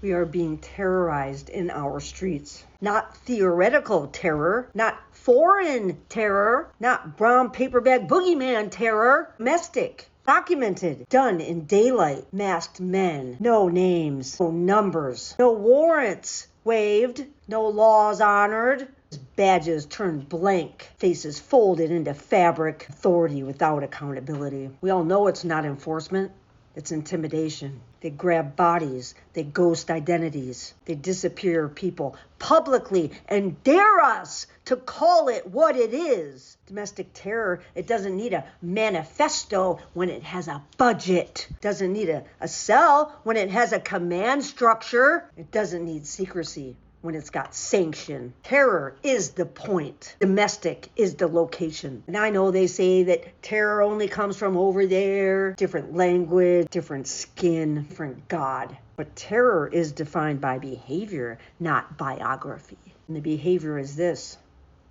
We are being terrorized in our streets. Not theoretical terror, not foreign terror, not brown paperback boogeyman terror. Domestic, documented, done in daylight. Masked men, no names, no numbers, no warrants waved, no laws honored. Badges turned blank, faces folded into fabric, authority without accountability. We all know it's not enforcement, it's intimidation. They grab bodies, they ghost identities, they disappear people publicly and dare us to call it what it is. Domestic terror, it doesn't need a manifesto when it has a budget. It doesn't need a cell when it has a command structure. It doesn't need secrecy when it's got sanction. Terror is the point. Domestic is the location. And I know they say that terror only comes from over there, different language, different skin, different God. But terror is defined by behavior, not biography. And the behavior is this: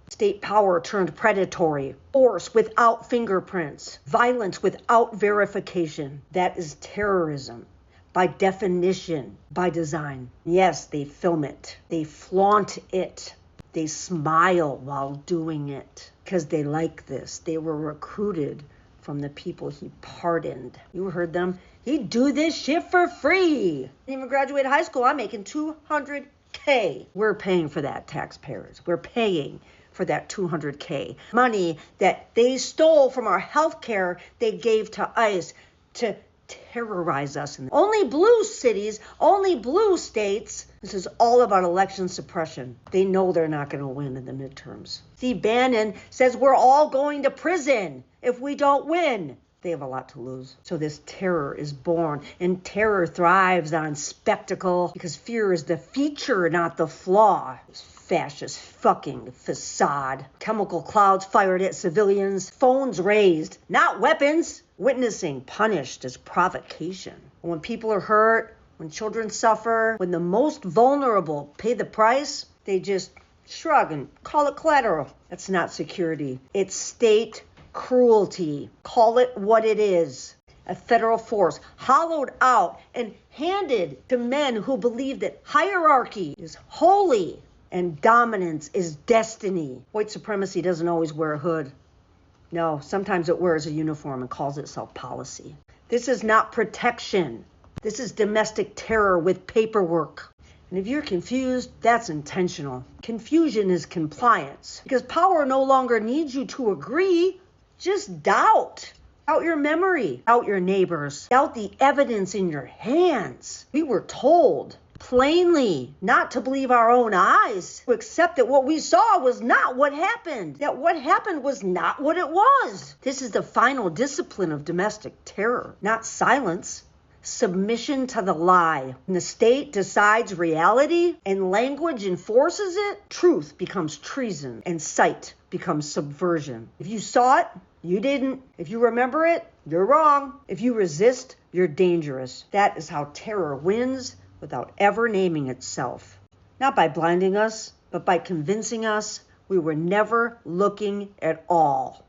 state power turned predatory, force without fingerprints, violence without verification. That is terrorism. By definition, by design. Yes, they film it. They flaunt it. They smile while doing it because they like this. They were recruited from the people he pardoned. You heard them. He'd do this shit for free. Didn't even graduate high school. I'm making $200K. We're paying for that, taxpayers. We're paying for that $200K. Money that they stole from our health care they gave to ICE to terrorize us. Only blue cities, only blue states. This is all about election suppression. They know they're not going to win in the midterms. Steve Bannon says we're all going to prison if we don't win. They have a lot to lose. So this terror is born, and terror thrives on spectacle because fear is the feature, not the flaw. This fascist fucking facade. Chemical clouds fired at civilians, phones raised, not weapons. Witnessing punished as provocation. When people are hurt, when children suffer, when the most vulnerable pay the price, they just shrug and call it collateral. That's not security. It's state cruelty. Call it what it is. A federal force hollowed out and handed to men who believe that hierarchy is holy and dominance is destiny. White supremacy doesn't always wear a hood. No, sometimes it wears a uniform and calls itself policy. This is not protection. This is domestic terror with paperwork. And if you're confused, that's intentional. Confusion is compliance because power no longer needs you to agree. Just doubt. Doubt your memory. Doubt your neighbors. Doubt the evidence in your hands. We were told plainly not to believe our own eyes, to accept that what we saw was not what happened, that what happened was not what it was. This is the final discipline of domestic terror, not silence. Submission to the lie. When the state decides reality and language enforces it, truth becomes treason and sight becomes subversion. If you saw it, you didn't. If you remember it, you're wrong. If you resist, you're dangerous. That is how terror wins without ever naming itself. Not by blinding us, but by convincing us we were never looking at all.